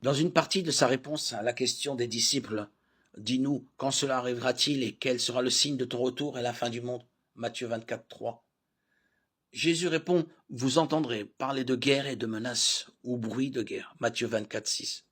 Dans une partie de sa réponse à la question des disciples, « Dis-nous, quand cela arrivera-t-il et quel sera le signe de ton retour et la fin du monde ?» Matthieu 24, 3. Jésus répond, « Vous entendrez parler de guerre et de menaces ou bruit de guerre. » Matthieu 24, 6.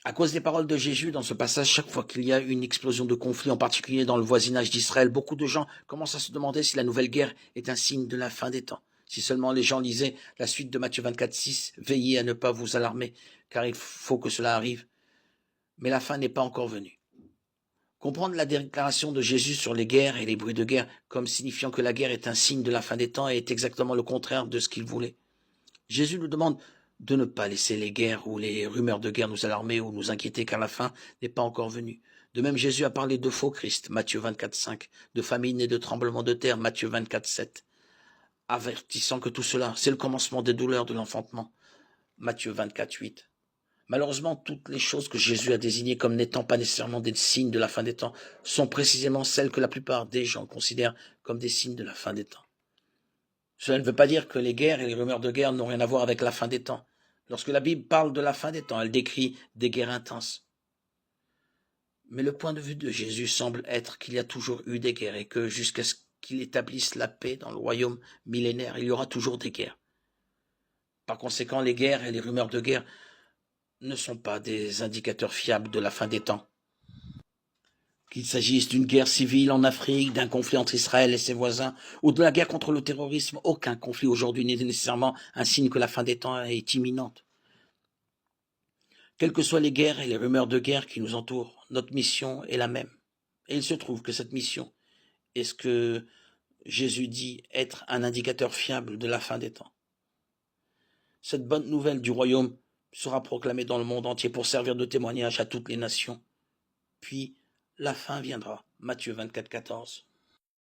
À cause des paroles de Jésus dans ce passage, chaque fois qu'il y a une explosion de conflit, en particulier dans le voisinage d'Israël, beaucoup de gens commencent à se demander si la nouvelle guerre est un signe de la fin des temps. Si seulement les gens lisaient la suite de Matthieu 24, 6, « Veillez à ne pas vous alarmer, car il faut que cela arrive. » Mais la fin n'est pas encore venue. Comprendre la déclaration de Jésus sur les guerres et les bruits de guerre comme signifiant que la guerre est un signe de la fin des temps est exactement le contraire de ce qu'il voulait. Jésus nous demande de ne pas laisser les guerres ou les rumeurs de guerre nous alarmer ou nous inquiéter car la fin n'est pas encore venue. De même, Jésus a parlé de faux Christ, Matthieu 24, 5, de famine et de tremblement de terre, Matthieu 24, 7, avertissant que tout cela, c'est le commencement des douleurs de l'enfantement, Matthieu 24, 8. Malheureusement, toutes les choses que Jésus a désignées comme n'étant pas nécessairement des signes de la fin des temps sont précisément celles que la plupart des gens considèrent comme des signes de la fin des temps. Cela ne veut pas dire que les guerres et les rumeurs de guerre n'ont rien à voir avec la fin des temps. Lorsque la Bible parle de la fin des temps, elle décrit des guerres intenses. Mais le point de vue de Jésus semble être qu'il y a toujours eu des guerres et que jusqu'à ce qu'il établisse la paix dans le royaume millénaire, il y aura toujours des guerres. Par conséquent, les guerres et les rumeurs de guerre ne sont pas des indicateurs fiables de la fin des temps. Qu'il s'agisse d'une guerre civile en Afrique, d'un conflit entre Israël et ses voisins, ou de la guerre contre le terrorisme, aucun conflit aujourd'hui n'est nécessairement un signe que la fin des temps est imminente. Quelles que soient les guerres et les rumeurs de guerre qui nous entourent, notre mission est la même. Et il se trouve que cette mission est ce que Jésus dit être un indicateur fiable de la fin des temps. Cette bonne nouvelle du royaume sera proclamée dans le monde entier pour servir de témoignage à toutes les nations. Puis, la fin viendra. Matthieu 24, 14.